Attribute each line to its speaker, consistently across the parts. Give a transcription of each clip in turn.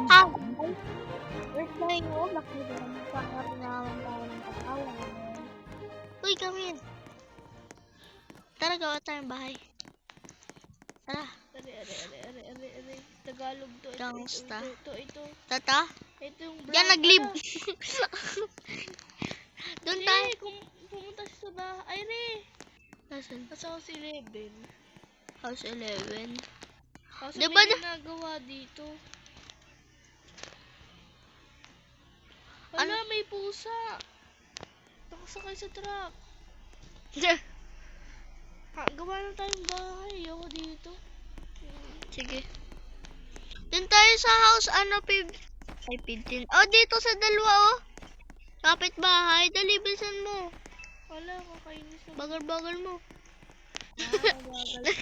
Speaker 1: Ah, we're playing Roblox dito. Magkakaroon tayo ng katawan. Uy, come in. Tara, gawa tayong bahay. Tara.
Speaker 2: Are. Tagalog to.
Speaker 1: Gangsta.
Speaker 2: Ito.
Speaker 1: Tata?
Speaker 2: Ito yung black.
Speaker 1: Yan, nag-live. Doon tayo.
Speaker 2: Kung pumunta siya sa bahay. Ay, re.
Speaker 1: Nasaan?
Speaker 2: Nasa House 11.
Speaker 1: House 11.
Speaker 2: Kaso
Speaker 1: Diba
Speaker 2: may
Speaker 1: na-
Speaker 2: ginagawa dito.
Speaker 1: Ano?
Speaker 2: Wala, may pusa. Nakasakay sa truck. Gawa na tayong bahay. Ayoko dito.
Speaker 1: Sige. Doon tayo sa house, ano, ay, 15. Oh, dito sa dalawa, oh. Kapit bahay. Dali, bilisan mo.
Speaker 2: Wala, kakainis naman.
Speaker 1: Bagal-bagal mo.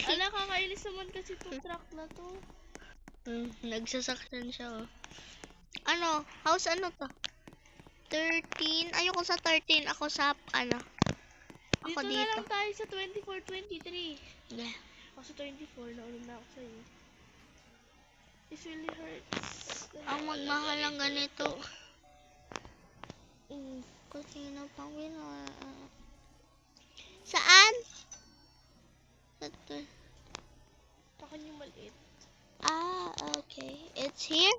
Speaker 2: Ala, kakainis naman kasi itong truck na to.
Speaker 1: Nagsasakyan siya, oh. Ano? House ano to? 13. Ayoko sa 13. Ako sa, ano? Ako
Speaker 2: Dito na
Speaker 1: dito.
Speaker 2: lang tayo sa 24, 23.
Speaker 1: Yeah.
Speaker 2: Ako sa 24, naulong na ako sa'yo. This really hurts.
Speaker 1: Ang magmahal lang ganito. Kasi na pang Saan? Ito.
Speaker 2: Takan yung maliit.
Speaker 1: Ah, okay. It's here?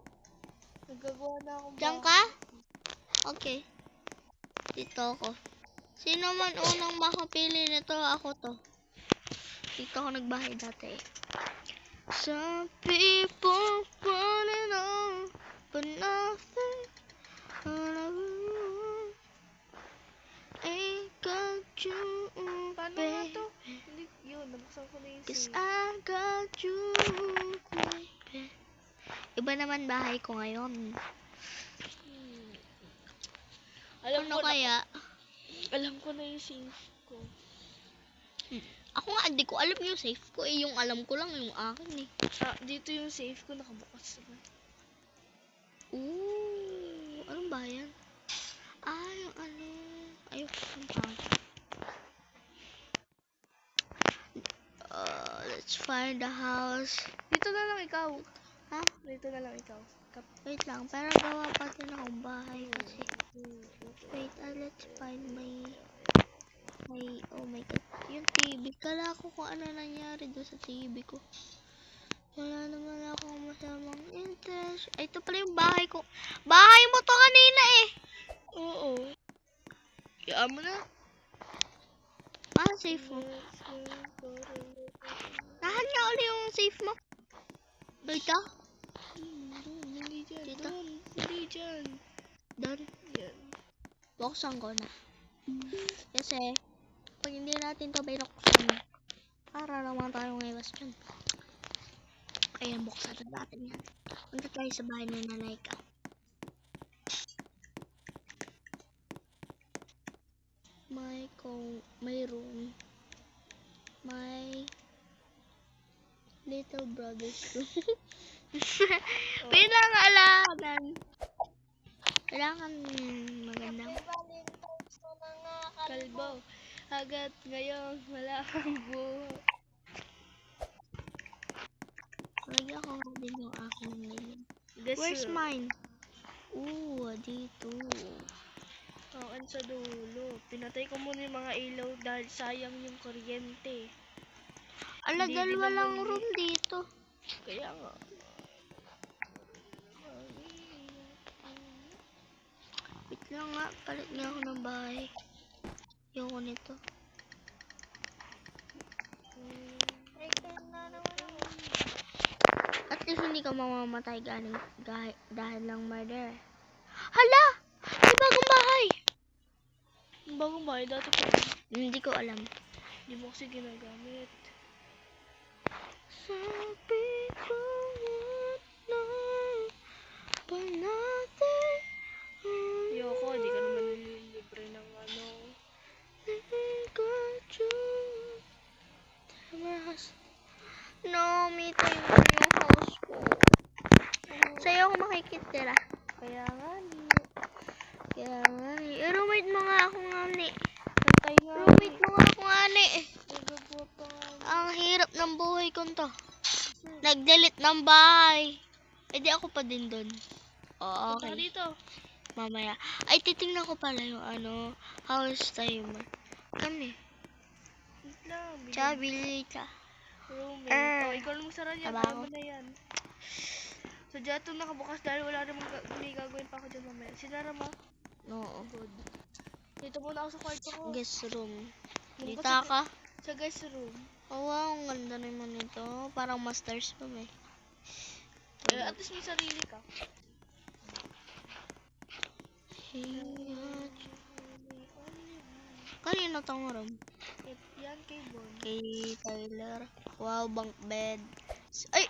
Speaker 2: Nagagawa na akong
Speaker 1: Diyan ka? Okay. Dito ako. Sino man unang makapili nito? Ako to. Dito ako nagbahay dati. Some people want it all, but nothing ain't got you,
Speaker 2: Paano nga
Speaker 1: babe.
Speaker 2: to? Hindi, yun, nabuksan ko na yung
Speaker 1: 'Cause
Speaker 2: sink.
Speaker 1: I got you, baby. Iba naman bahay ko ngayon.
Speaker 2: Alam
Speaker 1: Ano
Speaker 2: ko
Speaker 1: kaya?
Speaker 2: Alam ko na yung safe ko.
Speaker 1: Ako nga, hindi ko alam yung safe ko. Eh, yung alam ko lang yung akin eh.
Speaker 2: Dito yung safe ko, nakabukas naman.
Speaker 1: Ooh, anong bayan? Ah, yung ano. Ayoko yung pangit. Let's find the house.
Speaker 2: Dito na lang ikaw.
Speaker 1: Ha?
Speaker 2: Dito na lang ikaw.
Speaker 1: Wait lang, pero gawa pa din akong bahay kasi. Wait, let's find oh my god, yung TV. Kala ko kung ano nangyari doon sa TV ko. Wala naman akong masamang interest. Ay, ito pala yung bahay ko. Bahay mo to kanina eh.
Speaker 2: Oo. Kaya mo na.
Speaker 1: Safe mo. Nahan nga ulit yung safe mo. Dito?
Speaker 2: Hindi dyan.
Speaker 1: Dito?
Speaker 2: Hindi dyan.
Speaker 1: Doon.
Speaker 2: Yan.
Speaker 1: Buksan ko na. Kasi, pag hindi natin to binuksan, para naman tayong iwas dyan. Ayan, buksan na natin yan. Punta tayo sa bahay ng nanay ka. May room. My little brother's room. Pinangalanan. Kailangan magandang.
Speaker 2: Kalbo. Hagat ngayon, wala kang buho.
Speaker 1: Lagyan ko nga din yung aking ngayon.
Speaker 2: This
Speaker 1: Where's
Speaker 2: room.
Speaker 1: mine? Ooh, dito.
Speaker 2: Ang sa dulo. Pinatay ko muna yung mga ilaw dahil sayang yung kuryente.
Speaker 1: Ala,
Speaker 2: Hindi
Speaker 1: dalawa
Speaker 2: din
Speaker 1: lang
Speaker 2: naman
Speaker 1: room dito.
Speaker 2: Kaya nga.
Speaker 1: Wait lang nga, palit nga ako ng bahay. Ayoko nito. At least hindi ka mamamatay dahil lang murder. Hala! May bagong bahay!
Speaker 2: Ang bagong bahay dati pa.
Speaker 1: Hindi ko alam.
Speaker 2: Hindi mo kasi ginagamit.
Speaker 1: Some people want love, but nothing.
Speaker 2: Yoko, di ka naman nililibre ng ano.
Speaker 1: Got you. No, me tayo yung house ko. Sa'yo ako makikitira.
Speaker 2: Kaya nga,
Speaker 1: Roommate mo nga ako nga ni.
Speaker 2: Antay nga.
Speaker 1: Roommate mo nga ako nga ni.
Speaker 2: Nagagawa pa nga.
Speaker 1: Ang hirap ng buhay ko to. Nag-delete ng bahay. Eh di ako pa din doon. Oo,
Speaker 2: Punta ka
Speaker 1: okay.
Speaker 2: dito.
Speaker 1: Mamaya. Ay, titingnan ko pala yung house timer. Kami.
Speaker 2: Wait lang.
Speaker 1: Tsaka bili ka.
Speaker 2: Roommate. Oh, ikaw lang magsara niya.
Speaker 1: Taba
Speaker 2: Kaya
Speaker 1: ako.
Speaker 2: mo na yan. So, dyan itong nakabukas dahil wala namang may gagawin pa ako dyan mamaya. Sinara mo?
Speaker 1: Oo.
Speaker 2: Good. Dito muna ako sa kwarto ko.
Speaker 1: Guest room.
Speaker 2: Doon
Speaker 1: Dito
Speaker 2: sa-
Speaker 1: ka.
Speaker 2: Sa guest room.
Speaker 1: Oh, wow, ang ganda naman ito. Parang master's room eh.
Speaker 2: At least may sarili ka.
Speaker 1: Kanino tong room?
Speaker 2: Yan kay Bon.
Speaker 1: Kay Tyler. Wow, bunk bed. Ay!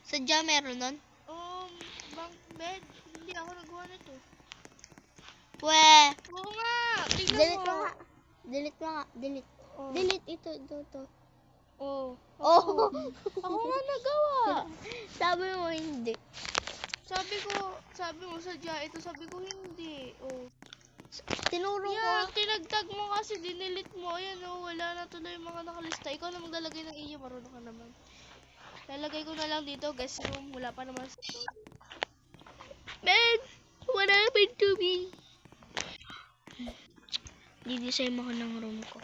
Speaker 1: Sadya meron nun?
Speaker 2: Bunk bed. Hindi ako nagawa nito.
Speaker 1: Weh!
Speaker 2: Oo nga. Tingnan
Speaker 1: Delete
Speaker 2: mo.
Speaker 1: mo nga. Delete mo nga. Delete.
Speaker 2: Oh.
Speaker 1: Delete ito. Ito.
Speaker 2: Oh.
Speaker 1: Oh!
Speaker 2: Ako nga nagawa.
Speaker 1: Sabi mo hindi.
Speaker 2: Sabi mo sadya ito. Sabi ko hindi. Oh.
Speaker 1: Tinuro ko.
Speaker 2: Yan, tinagtag mo kasi dinilit mo. Ayan oh, wala na tuloy yung mga nakalista. Ikaw na maglalagay ng iyo, marunong ka naman. Lalagay ko na lang dito, guest room. Wala pa naman sa
Speaker 1: Man, what happened to me? Didesign mo ko ng room ko.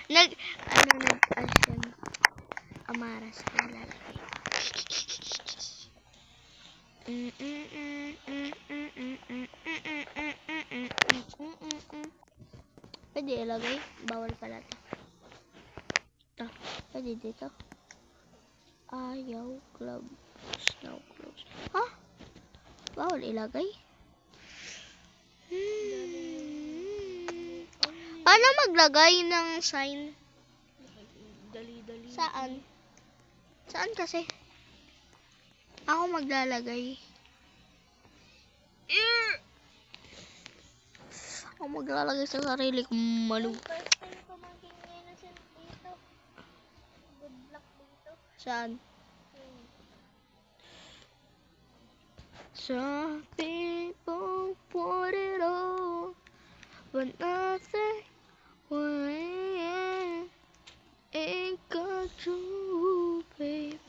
Speaker 1: Nag-asyan. Amaras ko lalagay. Pwede ilagay? Bawal pala ito. Ito. Pwede dito. Ayaw. Club. Snow close. Ha? Bawal ilagay? Paano maglagay ng sign?
Speaker 2: dali-dali.
Speaker 1: Saan? Saan kasi? Ako maglalagay. Ako maglalagay sa sarili kong malu. Saan? Some people put it all, but nothing when ain't got you, babe.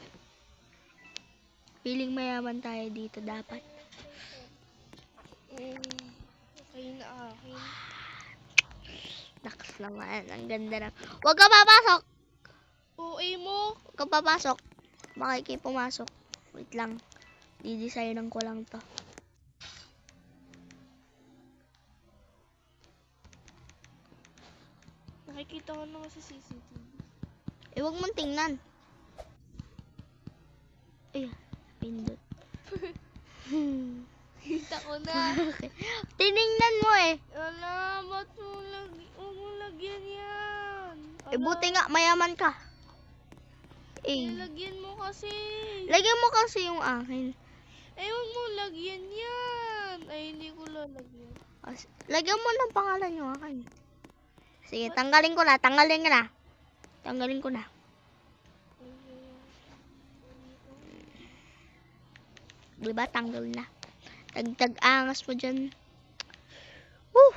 Speaker 1: Feeling mayaman tayo dito dapat.
Speaker 2: Okay na akin.
Speaker 1: Naks naman, ang ganda na. Huwag ka papasok!
Speaker 2: OA mo.
Speaker 1: Huwag ka papasok. Makiki pumasok. Wait lang. Didesignan ko lang to.
Speaker 2: Nakikita ko naman sa CCTV.
Speaker 1: Eh, huwag mong tingnan. Ay, pindot.
Speaker 2: Kita ko na.
Speaker 1: Tiningnan mo eh.
Speaker 2: Ala, ba't huwag mo lagyan yan?
Speaker 1: Eh, buti nga, mayaman ka. Eh,
Speaker 2: Lagyan mo kasi.
Speaker 1: lagyan mo kasi yung akin.
Speaker 2: Huwag mo lagyan yan. Ay, hindi ko lalagyan.
Speaker 1: Lagyan mo ng pangalan yung akin. Sige, tanggalin ko na. Tanggalin ko na. Diba, tanggal na. Tag-angas mo dyan. Woo!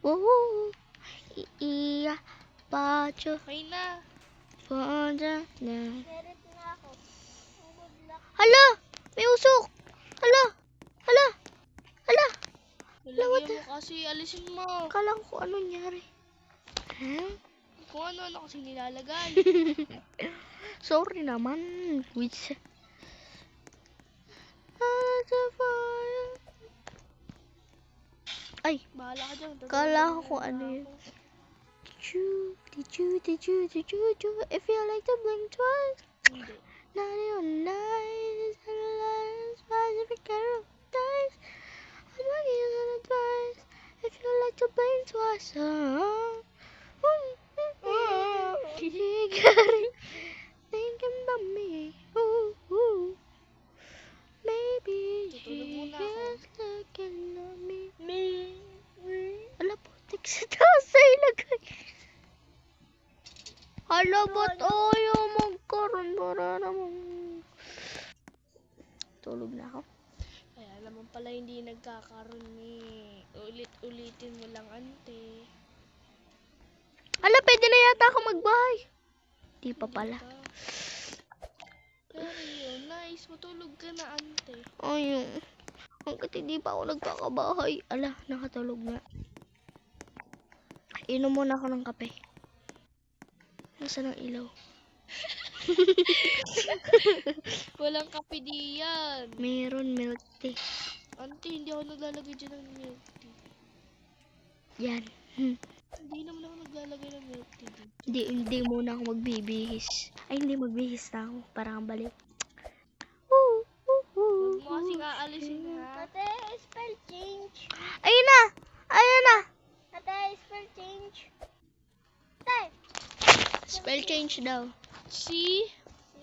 Speaker 1: Woo! Iya, pacho,
Speaker 2: Okay na.
Speaker 1: pacho, na.
Speaker 2: Merit na ako.
Speaker 1: Hala! May usok! Hala! Hala! Hala!
Speaker 2: Lagyan mo kasi. Alisin mo.
Speaker 1: Akala ko ano nangyari. Huh?
Speaker 2: Kung ano kasi nilalagay.
Speaker 1: Sorry naman. Which... Ay!
Speaker 2: Bahala ka dyan.
Speaker 1: Kala ko kung ano yun. Did you, if you like to blink twice,
Speaker 2: Hindi.
Speaker 1: 91 specific kind of dice. I'm working on advice. If you like to blink twice, thinking about me. Maybe
Speaker 2: Tutulog
Speaker 1: she
Speaker 2: muna ako.
Speaker 1: is looking at me. Ala, putik sa taas sa ilagay. Hala, ba't ayaw magkaroon para namang... Tulog na ako.
Speaker 2: Kaya naman pala hindi nagkakaroon eh. Ulit-ulitin mo lang, ante.
Speaker 1: Ala, pwede na yata ako magbahay. Di pa pala.
Speaker 2: Pero yun, guys. Matulog ka na, ante.
Speaker 1: Ayun. Hanggat hindi pa ako nagkakabahay. Ala, nakatulog nga. Inom muna ako ng kape. Nasaan ang ilaw?
Speaker 2: Walang kape diyan.
Speaker 1: Meron milk tea.
Speaker 2: Ante, hindi ako naglalagay dyan ng milk tea.
Speaker 1: Yan.
Speaker 2: Hindi naman ako naglalagay ng milk tea dito.
Speaker 1: Hindi muna ako magbibihis. Ay, hindi magbihis na ako. Parang ang baliw.
Speaker 2: Huwag mo kasing aalisin, ha?
Speaker 3: Ate, spell change.
Speaker 1: Ayun na! Ayun na!
Speaker 3: Ate, spell change. Ate.
Speaker 1: Spell change daw.
Speaker 2: C,
Speaker 3: C,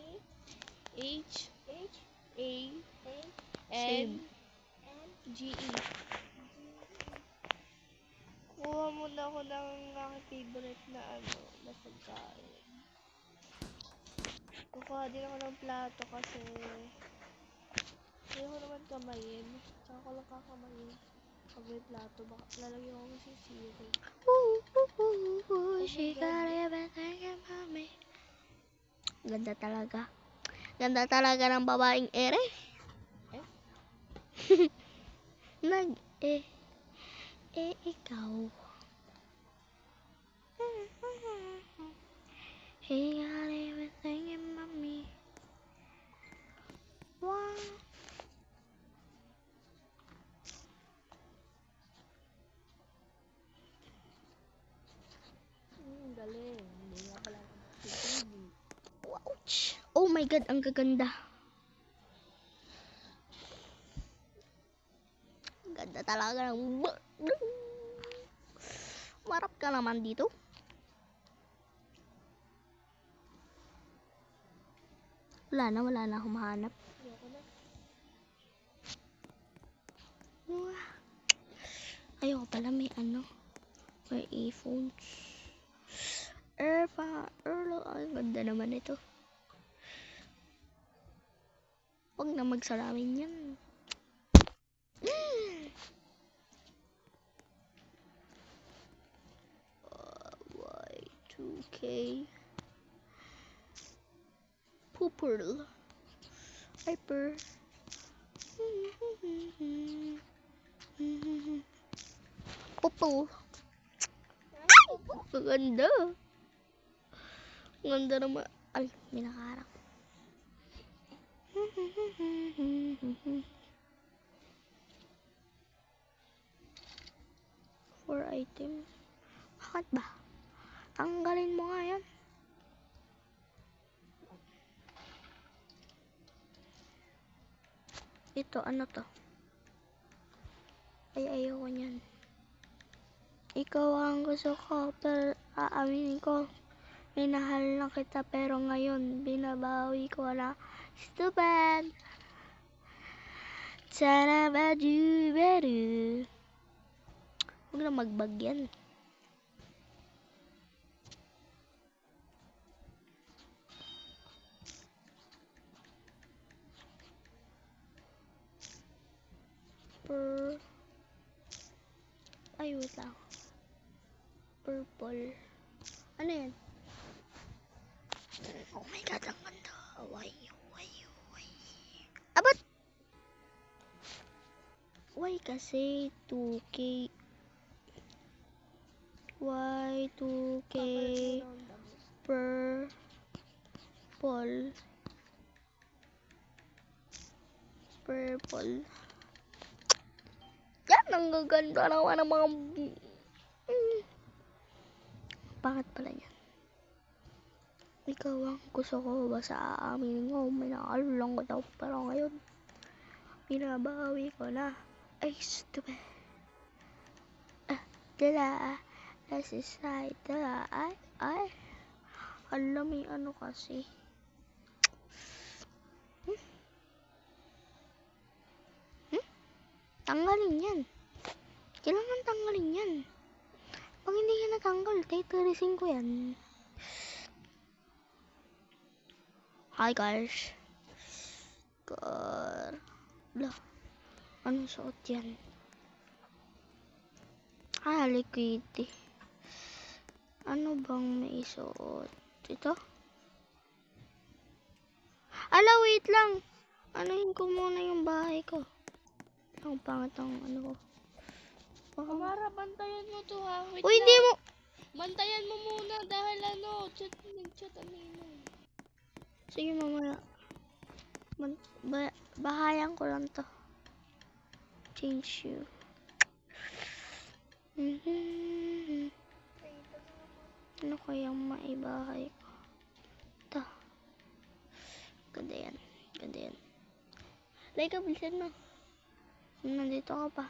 Speaker 2: H,
Speaker 3: H,
Speaker 2: A,
Speaker 3: A,
Speaker 2: N,
Speaker 3: N,
Speaker 2: G, E. Kuha muna ako ng aking favorite na na pagkain. Kukuha din ako ng plato kasi ayoko naman kamayin. Saka ko lang kakamayin. Pag may plato, baka lalagyan ko kasi sili.
Speaker 1: She got everything about me. Ganda talaga. Ganda talaga ng babaeng ere.
Speaker 2: Eh?
Speaker 1: Ikaw. She got everything about me. Wow.
Speaker 2: Galing. Hindi nga pala ako nagtitindi.
Speaker 1: Ouch. Oh my god, ang gaganda. Ganda talaga ng marap ka naman dito. Wala na akong mahanap.
Speaker 2: Ayoko na.
Speaker 1: Ayoko pala may earphones. Ang ganda naman ito. Huwag na magsalamin yan. Y2K Pooperl Hyper Popol. Ang ganda. Ang ganda naman. Ay, may nakaharap. For item. Bakit ba? Tanggalin mo nga yan. Ito, ano to? Ay, ayoko niyan. Ikaw ang gusto ko, pero aaminin ko, minahal na kita, pero ngayon, binabawi ko na. Stupid! Sana ba beru? Huwag na magbagyan. Ay, wait lang. Purple. Ano yan? Oh my god, ang ganda. Why? Abat! Why kasi 2K? Why 2K? Purple. Yan, ang gaganda naman ng mga... Bakit pala yan? Ikaw ang gusto ko, basta aaminin ko, minahal lang ko daw, pero ngayon, binabawi ko na. Ay, stupid. This is right, ay. Alam mo ano kasi. Tanggalin yan. Kailangan tanggalin yan. Pag hindi yan natanggal, titirisin ko yan. Hi guys. God. Lah. Anong suot yan? Hello Kitty. Ano bang may suot? Ito? Ala, wait lang. Anuhin ko muna yung bahay ko. Ang pangit ang ano ko. Baka...
Speaker 2: Amara, bantayan mo to ha. Wait
Speaker 1: Uy,
Speaker 2: lang.
Speaker 1: di mo!
Speaker 2: Bantayan mo muna dahil nag-chat ano yun.
Speaker 1: Sige, mamaya. Bahayan ko lang to. Change you. Ano kayang maibahay ko? Ito. Ganda yan. Ganda yan. Like, bilisan mo. Nandito ka pa.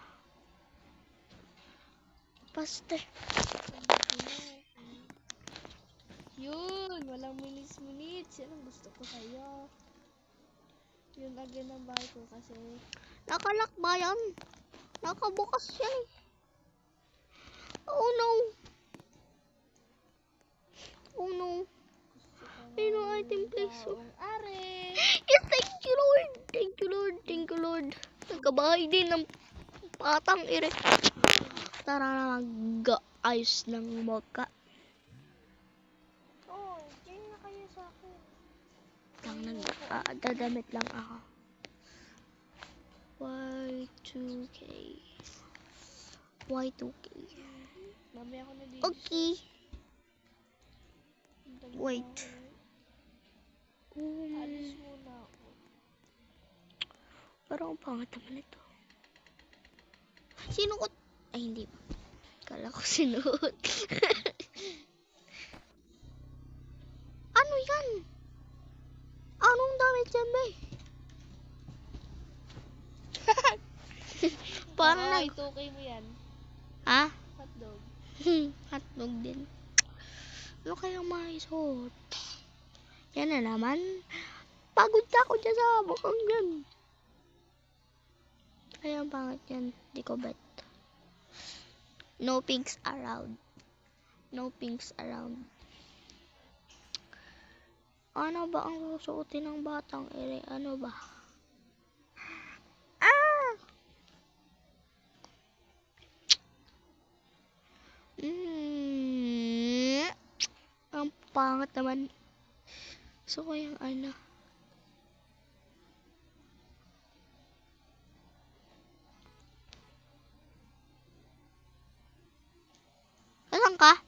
Speaker 1: Paste.
Speaker 2: Yun, walang minutes. Yan ang gusto ko sa'yo. Yun again ang bahay ko kasi.
Speaker 1: Nakalak ba yan? Nakabukas yan. Oh no. Oh no. Ayun ang item place.
Speaker 2: Are.
Speaker 1: Yes, thank you Lord. Thank you Lord. Thank you Lord. Nagkabahay din ng patang ire. Tara na mag-ayos ng moka.
Speaker 3: Oh, dyan na kayo sa akin.
Speaker 1: Dadamit lang ako. Y2K. Y2K.
Speaker 2: Mamaya ako na dito.
Speaker 1: Okay. Wait.
Speaker 2: Alis muna ako.
Speaker 1: Parang ang pangit naman ito. Sinuot? Ay, hindi ba? Kala ko sinuot. Ano yan? Anong damit yan, be? Parang nag...
Speaker 2: Ito okay mo yan.
Speaker 1: Ha?
Speaker 2: Hotdog.
Speaker 1: Hotdog din. Ano kayang maisuot? Yan na naman. Pagod na ako dyan sa bukang yan. Ay, ang pangit yan. Di ko bet. No pinks around. No pinks around. Ano ba ang susuotin ng batang ere? Ano ba? Ah! Ang pangit naman. So, yung ano. Asan ka?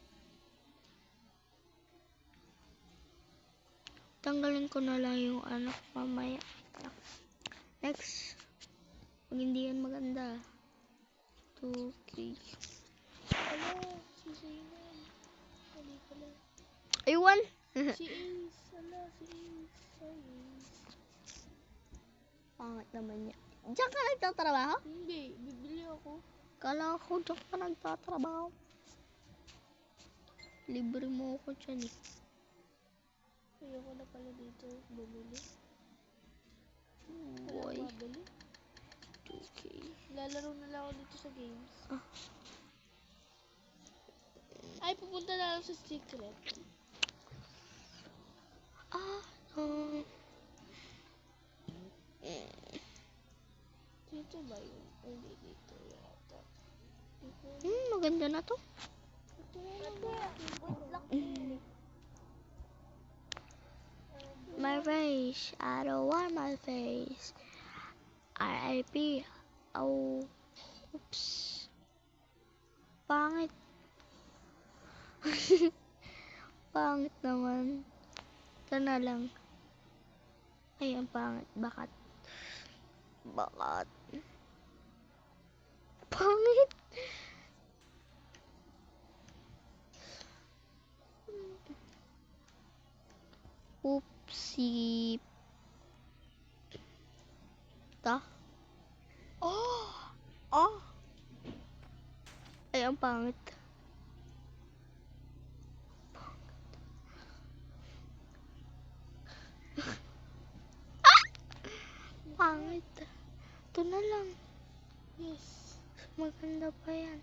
Speaker 1: Tanggalin ko na lang yung ano mamaya. Next. Pag hindi yan maganda. 2, 3.
Speaker 2: Hello, si Zaynan. Hindi pala.
Speaker 1: Aywan!
Speaker 2: Si Ace. Hala, si Ace. Sorry.
Speaker 1: Pangit naman yan. Diyan ka nagtatrabaho?
Speaker 2: Hindi, bibili ako.
Speaker 1: Kala ko diyan ka nagtatrabaho. Libre mo ako dyan eh.
Speaker 2: Ayoko na pala dito bumili.
Speaker 1: Boy.
Speaker 2: Wala mabili.
Speaker 1: 2K.
Speaker 2: Lalaro na lang ako dito sa games.
Speaker 1: Ah.
Speaker 2: Ay, pupunta na lang sa secret. Dito ba yun? Hindi dito yata.
Speaker 1: Maganda na to.
Speaker 2: Ito na
Speaker 3: Ate, good luck.
Speaker 1: My face. I don't want my face. RIP. Oh. Oops. Pangit. Pangit naman. Ito na lang. Ay, ang pangit. Bakat. Bakat. Pangit. Oopsie. Ta? Oh! Oh! Ay, ang pangit. Pangit. Ito na lang.
Speaker 2: Yes.
Speaker 1: Maganda pa yan.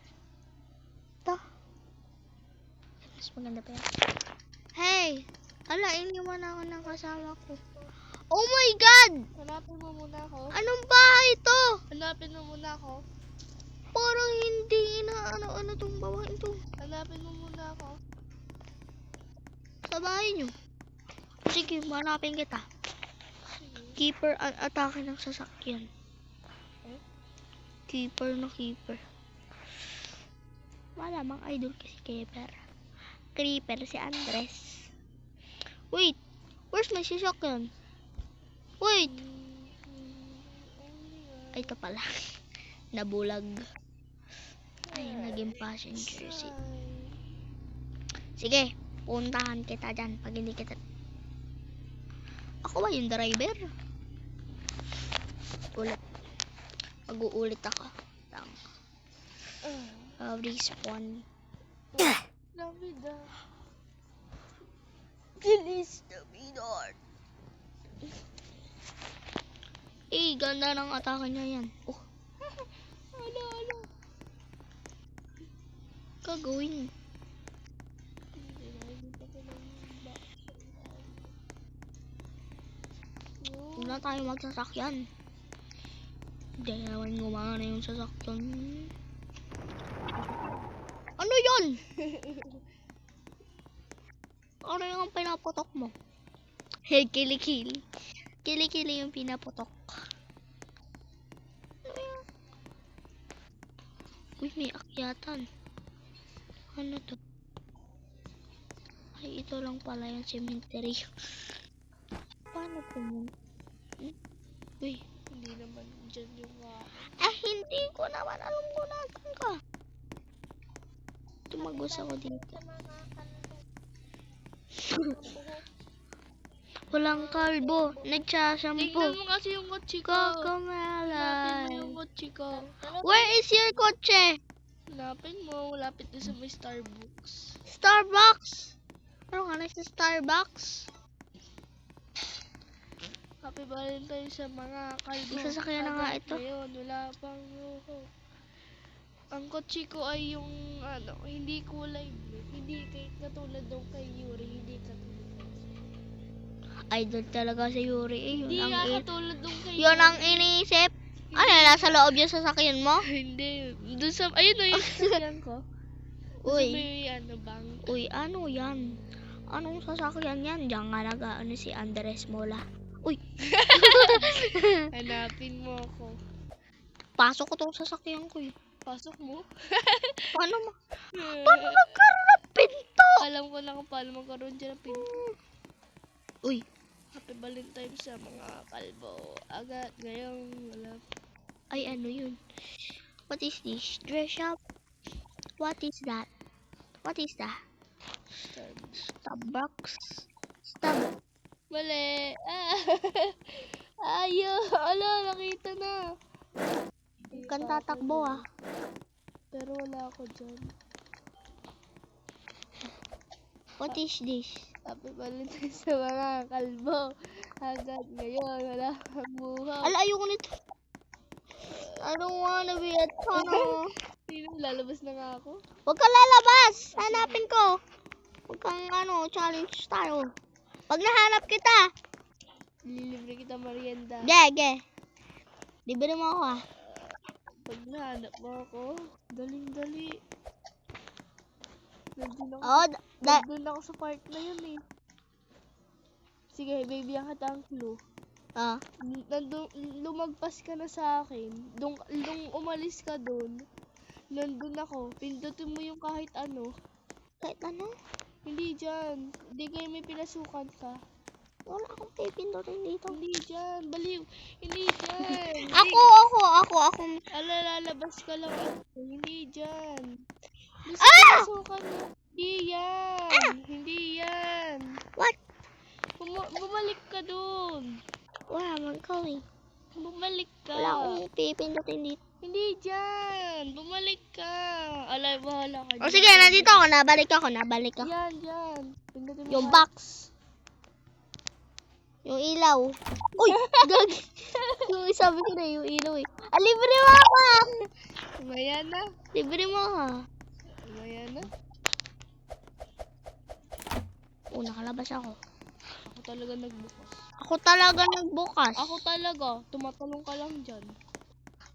Speaker 1: Ito. Mas maganda pa yan. Hey! Ala, iniwan ako ng kasama ko. Oh my God!
Speaker 2: Hanapin mo muna ako.
Speaker 1: Anong bahay to?
Speaker 2: Hanapin mo muna ako.
Speaker 1: Parang hindi na ano tong babae to.
Speaker 2: Hanapin mo muna ako.
Speaker 1: Sa bahay nyo. Sige, manapin kita.
Speaker 2: Sige.
Speaker 1: Keeper ang atake ng sasakyan.
Speaker 2: Eh?
Speaker 1: Keeper na keeper. Malamang idol kasi Keeper. Creeper si Andres. Wait! Where's my sasakyan? Wait! Ay, ito pala. Nabulag. Ay, naging passenger seat. Sige, puntahan kita dyan pag hindi kita... Ako ba yung driver? Ulit. Mag-uulit ako. Tama. Respawn.
Speaker 2: Navidad.
Speaker 1: Feliz Navidad. Eh, ganda ng atake niya yan. Oh,
Speaker 2: Ano?
Speaker 1: gagawin. Huwag na tayo magsasakyan. Hindi naman gumana yung sasakyan. Ano yun? Ano yung pinaputok mo? Hey, kilikili. Kilikili yung pinaputok. Ano yan? Uy, may akyatan. Ano to? Ay, ito lang pala yung cemetery. Paano po yun? Uy.
Speaker 2: Hindi naman dyan yung
Speaker 1: Hindi ko naman alam kung nasan ka. Tumagos ako dito. Walang kalbo. Nagsashampoo.
Speaker 2: Tignan mo kasi yung kotse ko. Hanapin
Speaker 1: Cocomelon.
Speaker 2: mo yung kotse ko.
Speaker 1: Where is your kotse?
Speaker 2: Hanapin mo. Lapit na sa may Starbucks.
Speaker 1: Starbucks. Ano ka na sa Starbucks?
Speaker 2: Happy Valentine sa mga kalbo.
Speaker 1: Sasakyan na nga ito.
Speaker 2: Ngayon, wala pang ang kotse ko ay yung hindi kulay blue. Hindi katulad nung kay Yuri. Hindi katulad.
Speaker 1: Idol talaga si Yuri eh.
Speaker 2: Hindi nga katulad nung kay
Speaker 1: Yun ang iniisip. Ano, nasa loob yung sasakyan mo?
Speaker 2: Hindi. Doon sa, ayun o yung sasakyan ko.
Speaker 1: Uy.
Speaker 2: May bang.
Speaker 1: Uy, ano yan? Anong sasakyan yan? Diyan nga nag-ano si Andres Mola. Uy!
Speaker 2: Hanapin mo ako.
Speaker 1: Pasok ko tong sasakyan ko eh.
Speaker 2: Pasok mo?
Speaker 1: Paano nagkaroon ng pinto?
Speaker 2: Alam ko na kung paano magkaroon dyan ng pinto.
Speaker 1: Uy!
Speaker 2: Happy Valentine sa mga kalbo. Agad ngayon wala.
Speaker 1: Ay, ano yun? What is this? Dress shop? What is that? What is that? Starbucks? Starbucks?
Speaker 2: Mali. Ayo. Ala, nakita na.
Speaker 1: Huwag kang tatakbo ah.
Speaker 2: Pero wala ako dyan.
Speaker 1: What is this?
Speaker 2: Happy Valentine sa mga kalbo. Agad ngayon wala kang buhay.
Speaker 1: Ala, ayoko nito. I don't wanna be a tunnel.
Speaker 2: Sino? Lalabas na nga ako.
Speaker 1: Huwag kang lalabas! Hanapin ko! Huwag kang challenge tayo. Pag nahanap kita!
Speaker 2: Lilibre kita merienda.
Speaker 1: Ge. Libre mo ako ah.
Speaker 2: Pag nahanap mo ako, daling-dali. Nandun ako,
Speaker 1: Oh,
Speaker 2: nandun ako sa part na yun eh. Sige, baby, ang katang clue. Nandun, lumagpas ka na sa akin. Nung umalis ka dun, nandun ako. Pindutin mo yung kahit ano.
Speaker 1: kahit ano?
Speaker 2: Hindi dyan. Hindi kayo may pinasukan ka.
Speaker 1: Wala akong pipindutin dito.
Speaker 2: Hindi dyan. Baliw. Hindi dyan.
Speaker 1: Ako.
Speaker 2: Lalabas ka lang. Hindi dyan. Gusto
Speaker 1: Ah!
Speaker 2: pinasukan mo. Hindi yan. Hindi yan.
Speaker 1: What?
Speaker 2: Bumalik ka dun.
Speaker 1: Wala man going.
Speaker 2: Bumalik ka.
Speaker 1: Wala akong pipindutin dito.
Speaker 2: Hindi dyan. Bumalik ka. Alay, bahala ka
Speaker 1: O sige, nandito ako. Nabalik ako.
Speaker 2: Yan, yan. Pindutin mo
Speaker 1: Yung
Speaker 2: nga.
Speaker 1: box. Yung ilaw. Uy! Gagi. Yung sabi ko na yung ilaw eh. Libre mo ako!
Speaker 2: Maya na.
Speaker 1: Libre mo ako.
Speaker 2: Maya na.
Speaker 1: Nakalabas ako.
Speaker 2: Ako talaga nagbukas.
Speaker 1: Ako talaga.
Speaker 2: Tumatalong ka lang dyan.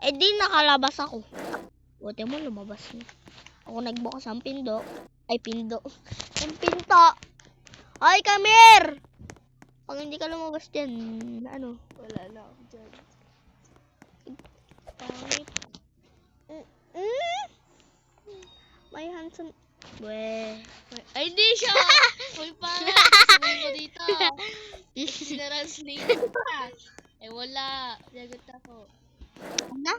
Speaker 1: Eh di nakalabas ako. Buti mo lumabas na. Ako nagbukas ang pindo. Ay, pindo. Ang pinto. Ay, come here! Pag hindi ka lumabas dyan, ano?
Speaker 2: Wala na ako dyan.
Speaker 1: Pangit. Mm. May handsome. Weh.
Speaker 2: Ay, hindi siya! Uy, pangit! Sabihin mo dito. Sinaraslate ka. Eh, wala. Lagot ako.
Speaker 1: Ano?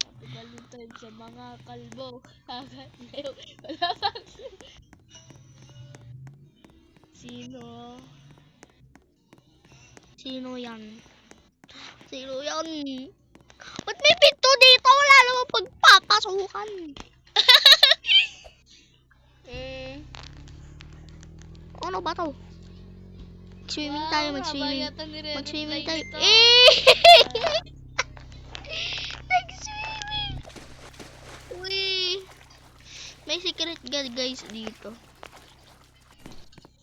Speaker 2: Happy Valentine sa mga kalbo. Ngayon, wala pa. Sino?
Speaker 1: Sino yan? Sino yan? Ba't may pinto dito? Wala naman pagpapasukan. Ano ba to? Swimming tayo, mag-swimming. Mag-swimming tayo. Nag-swimming. Uy. May secret guys dito.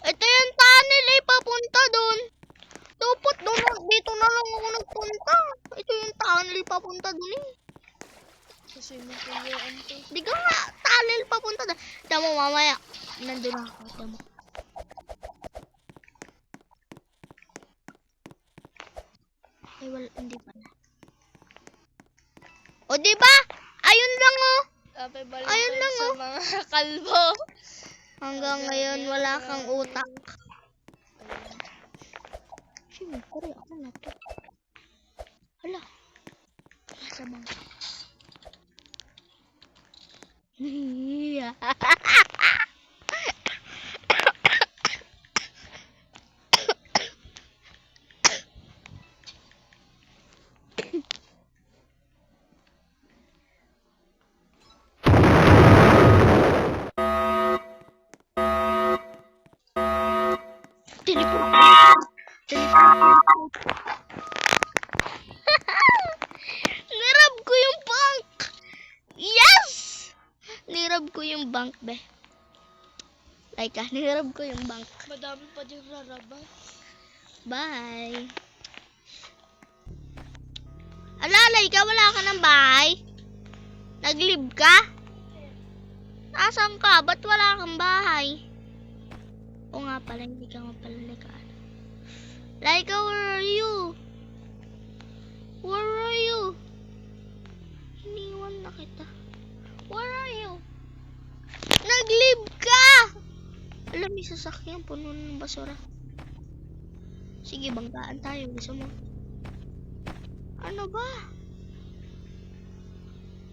Speaker 1: Ito yung tunnel eh, papunta doon. Dapat doon, dito na lang ako nagpunta. Ito yung tunnel papunta doon eh.
Speaker 2: Kasi matuyuan to.
Speaker 1: Di ka nga, tunnel papunta doon. Tama mamaya, nandun ako. Tama. Ay, wala, hindi pala. O, di ba? Ayun lang oh.
Speaker 2: Happy
Speaker 1: Ayun
Speaker 2: Valentine
Speaker 1: lang,
Speaker 2: sa
Speaker 1: oh.
Speaker 2: mga kalbo.
Speaker 1: Hanggang ngayon, wala kang utak. Siyempre, ako na to. Hala. Nasa bangka. Nirab ko yung bank! Yes! Nirab ko yung bank, be. Like, nirab ko yung bank.
Speaker 2: Madami pa dyan raraba.
Speaker 1: Bye! Alalay ka, wala ka ng bahay? Nag-live ka? Nasaan ka? Ba't wala kang bahay? O nga pala, hindi ka nga pala nag-ano. Laika, where are you? Where are you? Iniwan na kita. Where are you? Nag-live ka! Alam, may sasakyan puno ng basura. Sige, banggaan tayo. Gusto mo? Ano ba?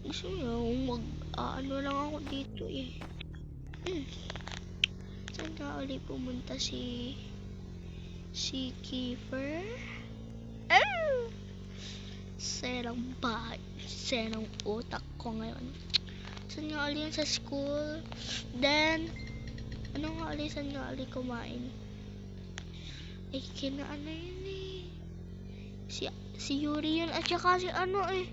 Speaker 1: Gusto mo ano lang ako dito eh. Saan ka ulit pumunta si Kiefer? Oh! Serang bahay. Serang utak ko ngayon. Saan nga ulit yun sa school? Then, ano nga ulit? Saan nga ulit kumain? Ay, ano yun eh. Si Yuri yun. At saka si ano eh.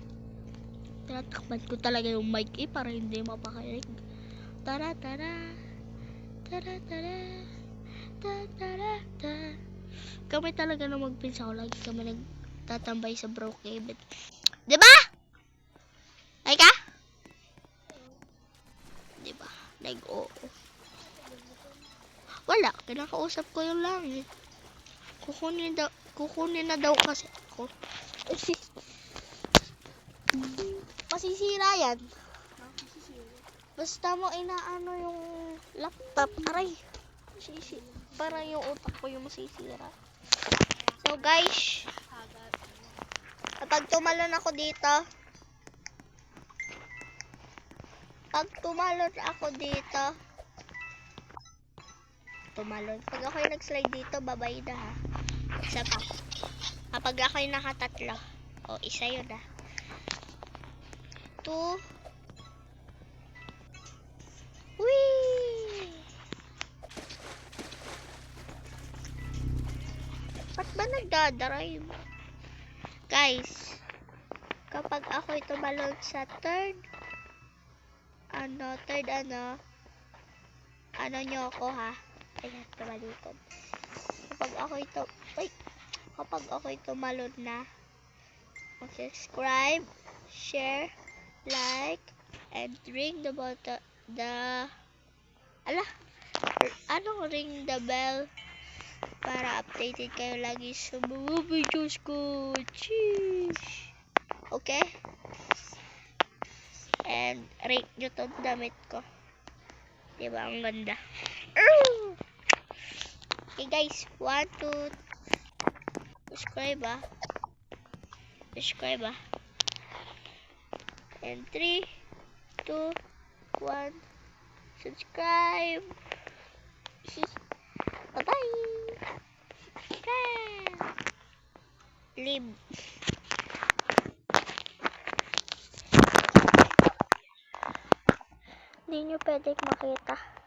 Speaker 1: Tinatakpan ko talaga yung mic eh para hindi mapakinig. Tara, tara. Tara, tara. Tara, tara, tara. Kami talaga na magpinsa ko. Lagi kami nagtatambay sa Brookhaven. Diba? Ay ka? Diba? Nag-oo. Wala. Kinakausap ko yung langit. Kukunin na daw kasi ako. Masisira yan. Basta mo inaano yung laptop. Aray. Parang yung utak ko yung masisira. So guys, kapag tumalon ako dito, pag ako'y nag-slide dito, babay na ha. Isa pa. Kapag ako'y nakatatlo, isa yun ha. 2. Whee! Ba't ba nagdadrive? Guys, kapag ako'y tumalon sa third nyo ako ha. Ayan, tumalikod. Kapag ako'y tumalon na, subscribe, share, like, and ring the bell, ring the bell para updated kayo lagi sa mga videos ko. Cheese! Okay? And rate nyo tong damit ko. Diba? Ang ganda. Okay guys, 1, 2, subscribe ah. Subscribe ah. And 3, 2, 1, subscribe. Bye-bye. Leave. Hindi nyo pwedeng makita.